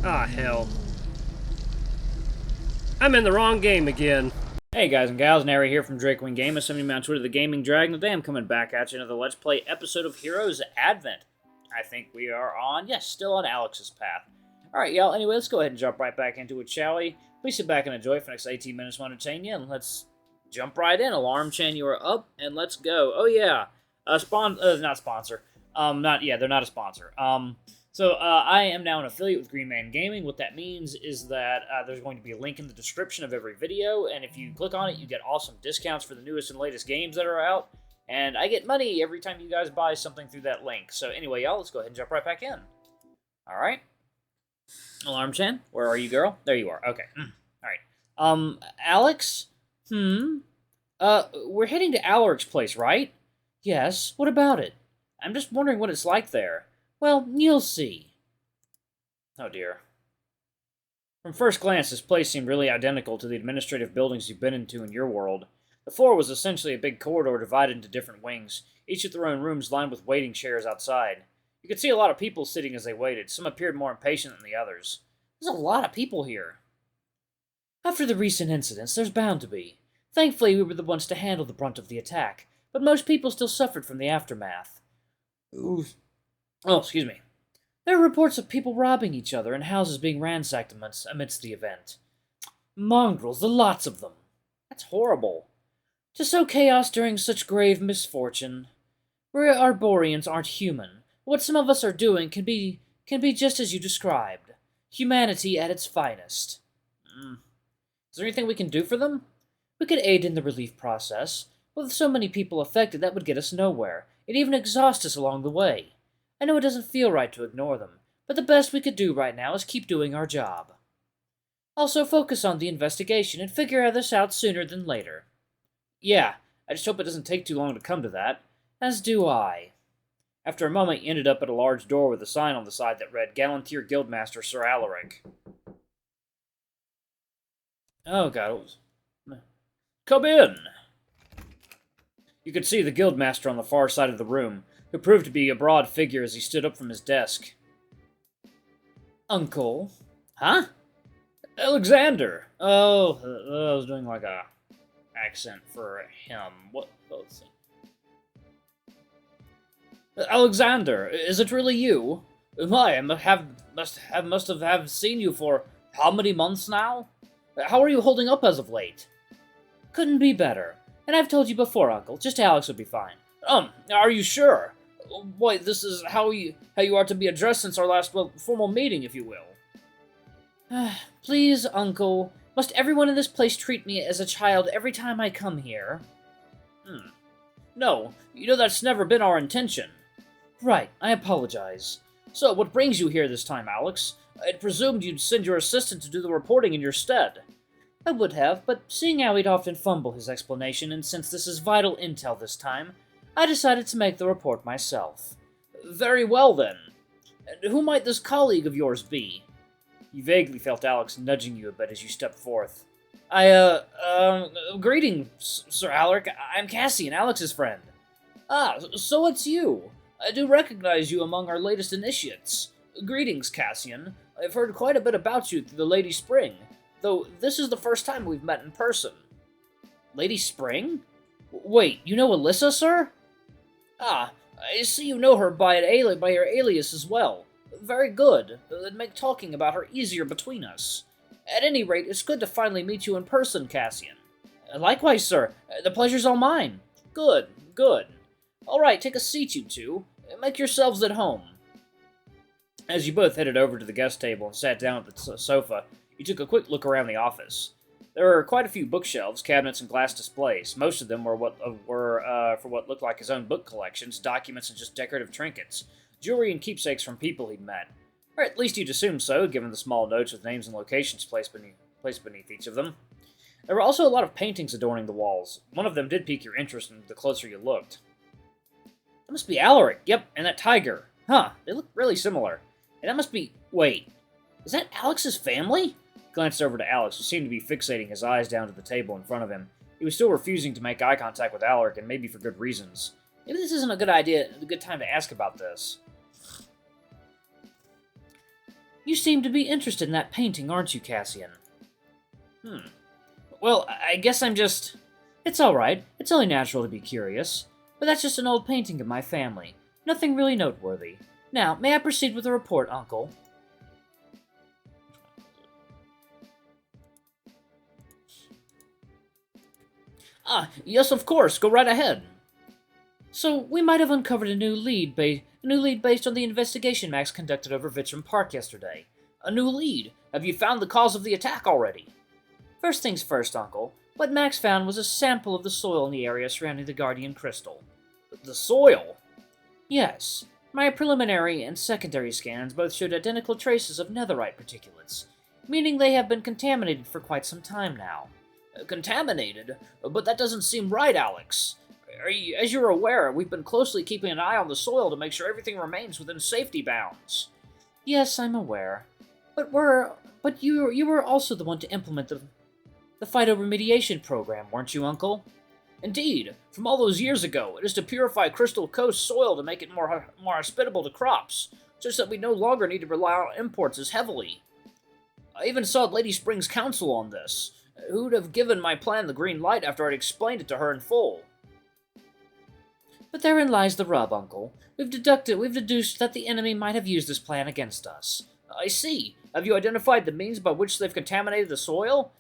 Ah, hell. I'm in the wrong game again. Hey guys and gals, Nary here from Drakewing Gaming. Somebody me on Twitter, the Gaming Dragon. Today I'm coming back at you another Let's Play episode of Heroes Advent. I think we are on, yes, still on Alex's path. Alright, y'all, anyway, let's go ahead and jump right back into it, shall we? Please sit back and enjoy for the next 18 minutes. Want to entertain you, and let's jump right in. Alarm chain, you are up, and let's go. Oh yeah, not sponsor. They're not a sponsor. So I am now an affiliate with Green Man Gaming. What that means is that there's going to be a link in the description of every video, and if you click on it, you get awesome discounts for the newest and latest games that are out, and I get money every time you guys buy something through that link. So anyway, y'all, let's go ahead and jump right back in. Alright. Alarm Chan, where are you, girl? There you are. Okay. Alright. Alex? We're heading to Alaric's place, right? Yes. What about it? I'm just wondering what it's like there. Well, you'll see. Oh dear. From first glance, this place seemed really identical to the administrative buildings you've been into in your world. The floor was essentially a big corridor divided into different wings, each with their own rooms lined with waiting chairs outside. You could see a lot of people sitting as they waited. Some appeared more impatient than the others. There's a lot of people here. After the recent incidents, there's bound to be. Thankfully, we were the ones to handle the brunt of the attack, but most people still suffered from the aftermath. Oof. Oh, excuse me. There are reports of people robbing each other and houses being ransacked amidst the event. Mongrels, the lots of them. That's horrible. To sow chaos during such grave misfortune. We Arborians aren't human. What some of us are doing can be just as you described. Humanity at its finest. Is there anything we can do for them? We could aid in the relief process. With so many people affected, that would get us nowhere. It'd even exhaust us along the way. I know it doesn't feel right to ignore them, but the best we could do right now is keep doing our job. Also, focus on the investigation and figure this out sooner than later. Yeah, I just hope it doesn't take too long to come to that. As do I. After a moment, he ended up at a large door with a sign on the side that read, Gallantier Guildmaster Sir Alaric. Oh god, Come in! You could see the Guildmaster on the far side of the room, who proved to be a broad figure as he stood up from his desk. Uncle? Huh? Alexander! Oh, I was doing like a accent for him. Let's see. Alexander, is it really you? I must have seen you for how many months now? How are you holding up as of late? Couldn't be better. And I've told you before, Uncle, just Alex would be fine. Are you sure? Why, this is how you are to be addressed since our last, formal meeting, if you will. Please, Uncle, must everyone in this place treat me as a child every time I come here? No, you know that's never been our intention. Right, I apologize. So, what brings you here this time, Alex? I'd presumed you'd send your assistant to do the reporting in your stead. I would have, but seeing how he'd often fumble his explanation, and since this is vital intel this time, I decided to make the report myself. Very well, then. And who might this colleague of yours be? You vaguely felt Alex nudging you a bit as you stepped forth. Greetings, Sir Alaric. I'm Cassian, Alex's friend. Ah, so it's you. I do recognize you among our latest initiates. Greetings, Cassian. I've heard quite a bit about you through the Lady Spring, though this is the first time we've met in person. Lady Spring? Wait, you know Alyssa, sir? Ah, I see you know her by her alias as well. Very good. It'd make talking about her easier between us. At any rate, it's good to finally meet you in person, Cassian. Likewise, sir. The pleasure's all mine. Good, good. All right, take a seat, you two. Make yourselves at home. As you both headed over to the guest table and sat down at the sofa, you took a quick look around the office. There were quite a few bookshelves, cabinets, and glass displays. Most of them were for what looked like his own book collections, documents, and just decorative trinkets, jewelry and keepsakes from people he'd met. Or at least you'd assume so, given the small notes with names and locations placed beneath each of them. There were also a lot of paintings adorning the walls. One of them did pique your interest the closer you looked. That must be Alaric, yep, and that tiger. Huh, they look really similar. And that must be... Wait, is that Alex's family? Glanced over to Alex, who seemed to be fixating his eyes down to the table in front of him. He was still refusing to make eye contact with Alaric, and maybe for good reasons. Maybe this isn't a good time to ask about this. You seem to be interested in that painting, aren't you, Cassian? Well, I guess I'm just... It's alright. It's only natural to be curious. But that's just an old painting of my family. Nothing really noteworthy. Now, may I proceed with the report, Uncle? Ah, yes, of course. Go right ahead. So, we might have uncovered a new lead based on the investigation Max conducted over Vitram Park yesterday. A new lead? Have you found the cause of the attack already? First things first, Uncle. What Max found was a sample of the soil in the area surrounding the Guardian Crystal. The soil? Yes. My preliminary and secondary scans both showed identical traces of netherite particulates, meaning they have been contaminated for quite some time now. Contaminated? But that doesn't seem right, Alex. As you're aware, we've been closely keeping an eye on the soil to make sure everything remains within safety bounds. Yes, I'm aware. But you were also the one to implement the phytoremediation program, weren't you, Uncle? Indeed. From all those years ago, it is to purify Crystal Coast soil to make it more hospitable to crops, such that we no longer need to rely on imports as heavily. I even sought Lady Spring's counsel on this, who would have given my plan the green light after I'd explained it to her in full. But therein lies the rub, Uncle. We've deduced that the enemy might have used this plan against us. I see. Have you identified the means by which they've contaminated the soil?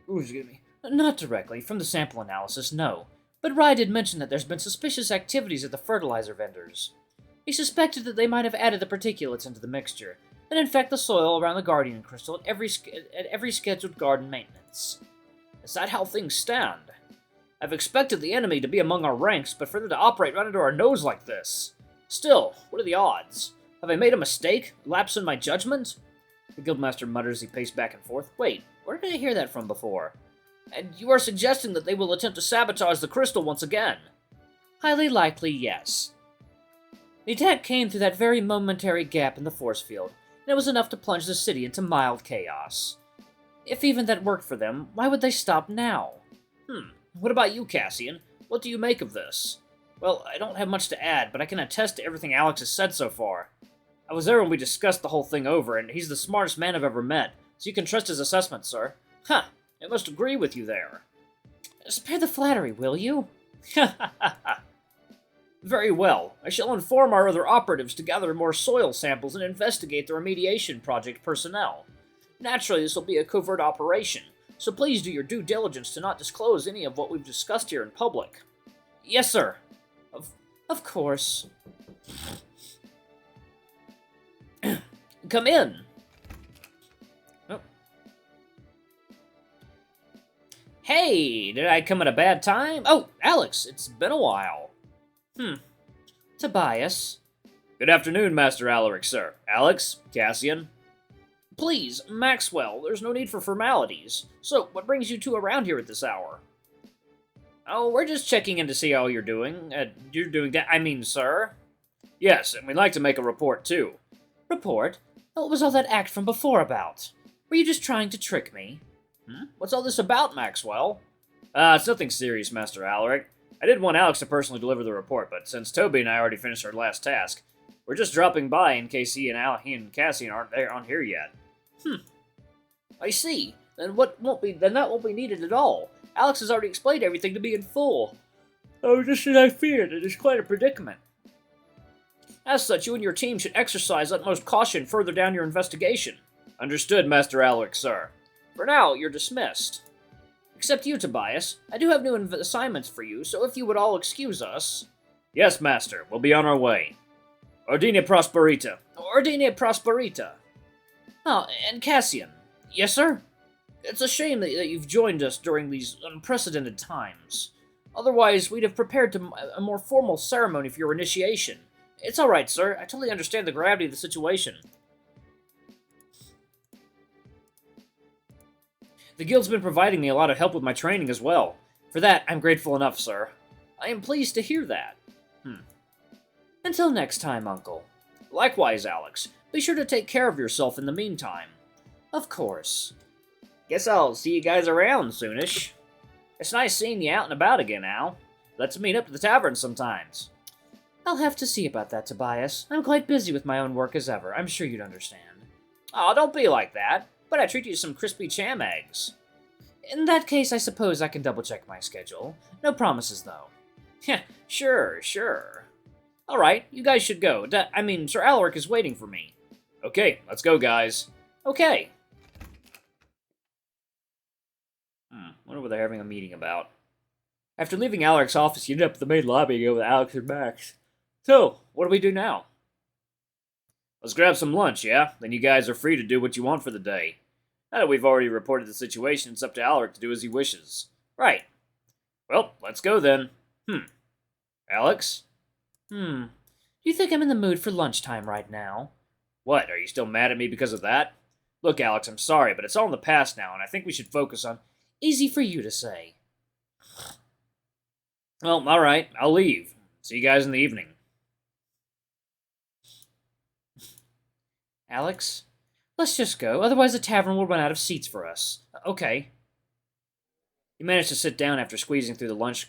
Ooh, excuse me. Not directly, from the sample analysis, no. But Rye did mention that there's been suspicious activities at the fertilizer vendors. He suspected that they might have added the particulates into the mixture, and infect the soil around the Guardian Crystal at every scheduled garden maintenance. Is that how things stand? I've expected the enemy to be among our ranks, but for them to operate right under our nose like this. Still, what are the odds? Have I made a mistake? Lapse in my judgment? The Guildmaster mutters as he paced back and forth. Wait, where did I hear that from before? And you are suggesting that they will attempt to sabotage the crystal once again? Highly likely, yes. The attack came through that very momentary gap in the force field, and it was enough to plunge the city into mild chaos. If even that worked for them, why would they stop now? What about you, Cassian? What do you make of this? Well, I don't have much to add, but I can attest to everything Alex has said so far. I was there when we discussed the whole thing over, and he's the smartest man I've ever met, so you can trust his assessment, sir. Huh, I must agree with you there. Spare the flattery, will you? Very well. I shall inform our other operatives to gather more soil samples and investigate the remediation project personnel. Naturally, this will be a covert operation, so please do your due diligence to not disclose any of what we've discussed here in public. Yes, sir. Of course. Come in. Oh. Hey, did I come at a bad time? Oh, Alex, it's been a while. Tobias. Good afternoon, Master Alaric, sir. Alex, Cassian. Please, Maxwell, there's no need for formalities. So, what brings you two around here at this hour? Oh, we're just checking in to see how you're doing. Sir? Yes, and we'd like to make a report, too. Report? What was all that act from before about? Were you just trying to trick me? What's all this about, Maxwell? It's nothing serious, Master Alaric. I did want Alex to personally deliver the report, but since Toby and I already finished our last task, we're just dropping by in case he and Cassian aren't here yet. I see. Then that won't be needed at all. Alex has already explained everything to me in full. Oh, just as I feared, it is quite a predicament. As such, you and your team should exercise utmost caution further down your investigation. Understood, Master Alaric, sir. For now, you're dismissed. Except you, Tobias. I do have new assignments for you, so if you would all excuse us... Yes, Master. We'll be on our way. Ordine Prosperita. Ordine Prosperita. Oh, and Cassian. Yes, sir? It's a shame that you've joined us during these unprecedented times. Otherwise, we'd have prepared a more formal ceremony for your initiation. It's all right, sir. I totally understand the gravity of the situation. The Guild's been providing me a lot of help with my training as well. For that, I'm grateful enough, sir. I am pleased to hear that. Until next time, Uncle. Likewise, Alex. Be sure to take care of yourself in the meantime. Of course. Guess I'll see you guys around soonish. It's nice seeing you out and about again, Al. Let's meet up at the tavern sometimes. I'll have to see about that, Tobias. I'm quite busy with my own work as ever. I'm sure you'd understand. Aw, don't be like that. But I treat you to some crispy cham eggs. In that case, I suppose I can double-check my schedule. No promises, though. Yeah, sure. Alright, you guys should go. Sir Alaric is waiting for me. Okay, let's go, guys. Okay. Wonder what they're having a meeting about. After leaving Alaric's office, you ended up in the main lobby and go with Alex and Max. So, what do we do now? Let's grab some lunch, yeah? Then you guys are free to do what you want for the day. Now that we've already reported the situation, it's up to Alaric to do as he wishes. Right. Well, let's go then. Alex? Do you think I'm in the mood for lunchtime right now? What, are you still mad at me because of that? Look, Alex, I'm sorry, but it's all in the past now, and I think we should focus on... Easy for you to say. Well, alright, I'll leave. See you guys in the evening. Alex, let's just go, otherwise the tavern will run out of seats for us. Okay. He managed to sit down after squeezing through the lunch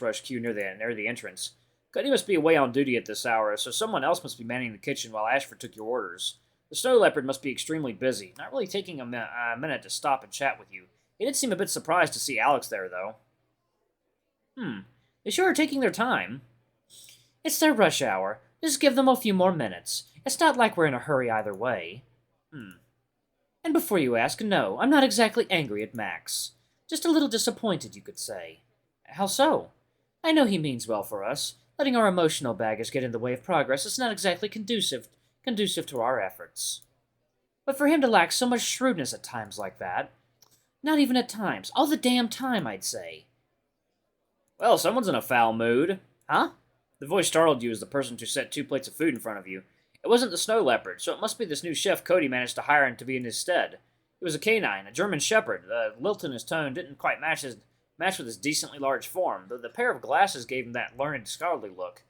rush queue near the entrance. Cuddy must be away on duty at this hour, so someone else must be manning the kitchen while Ashford took your orders. The snow leopard must be extremely busy, not really taking a minute to stop and chat with you. He did seem a bit surprised to see Alex there, though. They sure are taking their time. It's their rush hour. Just give them a few more minutes. It's not like we're in a hurry either way. And before you ask, no, I'm not exactly angry at Max. Just a little disappointed, you could say. How so? I know he means well for us. Letting our emotional baggage get in the way of progress is not exactly conducive to our efforts. But for him to lack so much shrewdness at times like that... Not even at times. All the damn time, I'd say. Well, someone's in a foul mood. Huh? The voice startled you as the person who set 2 plates of food in front of you. It wasn't the snow leopard, so it must be this new chef Cody managed to hire him to be in his stead. It was a canine, a German shepherd. The lilt in his tone didn't quite match with his decently large form, though the pair of glasses gave him that learned, scholarly look.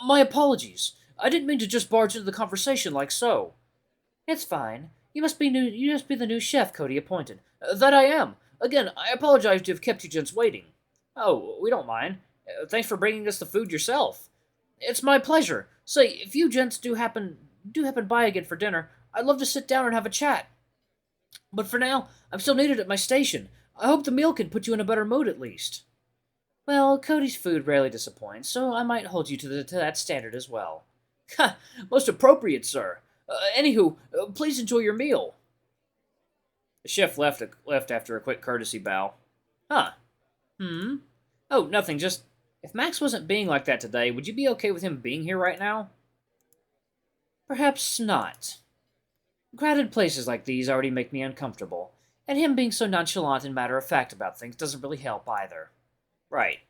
My apologies. I didn't mean to just barge into the conversation like so. It's fine. You must be the new chef Cody appointed. That I am. Again, I apologize to have kept you gents waiting. Oh, we don't mind. Thanks for bringing us the food yourself. It's my pleasure. Say, if you gents do happen by again for dinner, I'd love to sit down and have a chat. But for now, I'm still needed at my station. I hope the meal can put you in a better mood at least. Well, Cody's food rarely disappoints, so I might hold you to that standard as well. Ha! Most appropriate, sir. Anywho, please enjoy your meal. The chef left after a quick courtesy bow. Huh. Oh, nothing, just... If Max wasn't being like that today, would you be okay with him being here right now? Perhaps not. Crowded places like these already make me uncomfortable, and him being so nonchalant and matter-of-fact about things doesn't really help either. Right.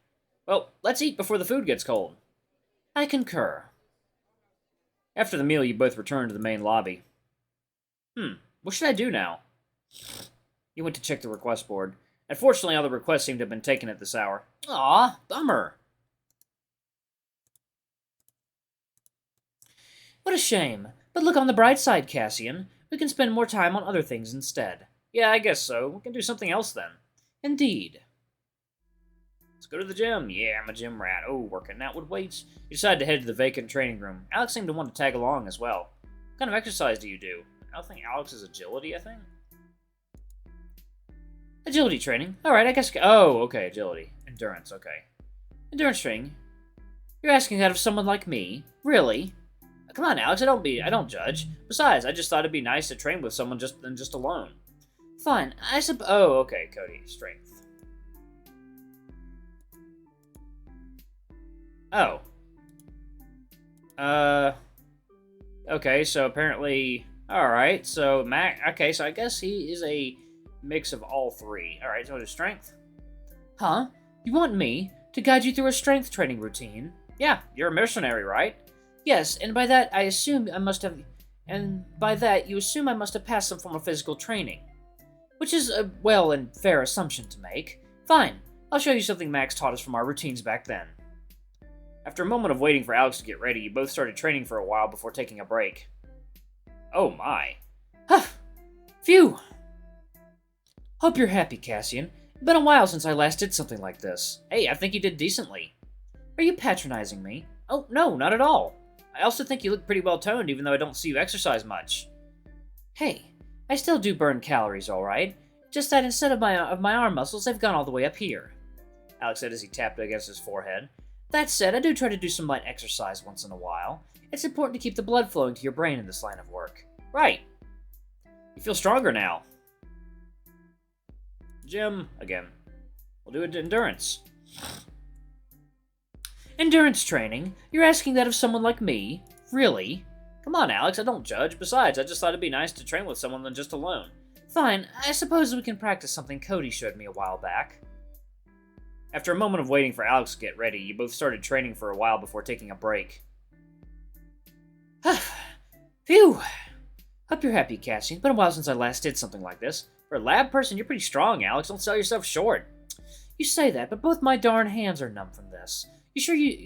Well, let's eat before the food gets cold. I concur. After the meal, you both returned to the main lobby. What should I do now? You went to check the request board. Unfortunately, all the requests seem to have been taken at this hour. Aw, bummer. What a shame. But look on the bright side, Cassian. We can spend more time on other things instead. Yeah, I guess so. We can do something else then. Indeed. Let's go to the gym. Yeah, I'm a gym rat. Oh, working out with weights. You decide to head to the vacant training room. Alex seemed to want to tag along as well. What kind of exercise do you do? I don't think Alex is agility, I think. Agility training. Alright, I guess... Oh, okay, agility. Endurance, okay. Endurance training. You're asking that of someone like me? Really? Come on, Alex, I don't judge. Besides, I just thought it'd be nice to train with someone just alone. Fine, Oh, okay, Cody. Strength. Oh. Okay, so apparently... Alright, so okay, so I guess he is a mix of all three. Alright, so his strength? Huh? You want me to guide you through a strength training routine? Yeah, you're a mercenary, right? Yes, and by that you assume I must have passed some form of physical training. Which is a well and fair assumption to make. Fine, I'll show you something Max taught us from our routines back then. After a moment of waiting for Alex to get ready, you both started training for a while before taking a break. Oh my. Huh. Phew. Hope you're happy, Cassian. It's been a while since I last did something like this. Hey, I think you did decently. Are you patronizing me? Oh, no, not at all. I also think you look pretty well toned, even though I don't see you exercise much. Hey, I still do burn calories, alright. Just that instead of my arm muscles, they've gone all the way up here. Alex said as he tapped against his forehead. That said, I do try to do some light exercise once in a while. It's important to keep the blood flowing to your brain in this line of work. Right. You feel stronger now. Gym, again. We'll do it endurance. Endurance training? You're asking that of someone like me? Really? Come on, Alex, I don't judge. Besides, I just thought it'd be nice to train with someone than just alone. Fine, I suppose we can practice something Cody showed me a while back. After a moment of waiting for Alex to get ready, you both started training for a while before taking a break. Phew! Hope you're happy, Cassian. Been a while since I last did something like this. For a lab person, you're pretty strong, Alex. Don't sell yourself short. You say that, but both my darn hands are numb from this. You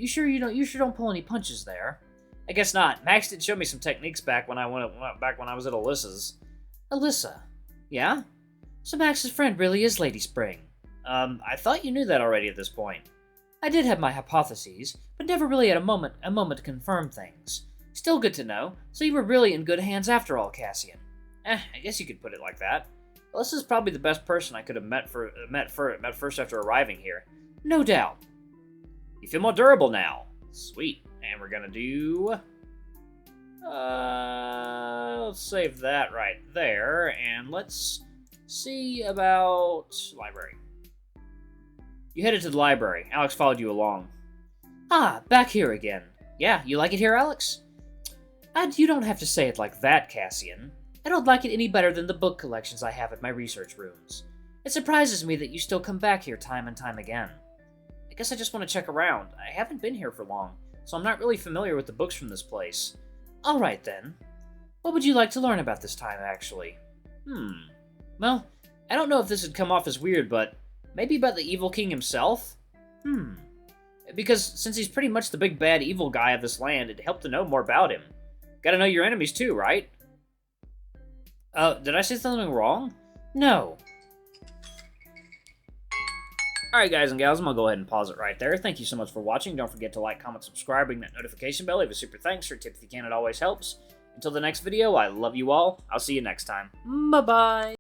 sure don't pull any punches there? I guess not. Max did show me some techniques back when I was at Alyssa's. Alyssa? Yeah? So Max's friend really is Lady Spring. I thought you knew that already at this point. I did have my hypotheses, but never really had a moment to confirm things. Still good to know, so you were really in good hands after all, Cassian. I guess you could put it like that. Alyssa's probably the best person I could have met first after arriving here. No doubt. You feel more durable now. Sweet. And we're gonna do... let's save that right there, and let's see about library. You headed to the library. Alex followed you along. Ah, back here again. Yeah, you like it here, Alex? You don't have to say it like that, Cassian. I don't like it any better than the book collections I have at my research rooms. It surprises me that you still come back here time and time again. I guess I just want to check around. I haven't been here for long, so I'm not really familiar with the books from this place. Alright then. What would you like to learn about this time, actually? Well, I don't know if this would come off as weird, but maybe about the evil king himself? Because since he's pretty much the big bad evil guy of this land, it'd help to know more about him. Gotta know your enemies too, right? Did I say something wrong? No. Alright guys and gals, I'm gonna go ahead and pause it right there. Thank you so much for watching. Don't forget to like, comment, subscribe, ring that notification bell. Leave a super thanks or a tip if you can, it always helps. Until the next video, I love you all. I'll see you next time. Bye-bye.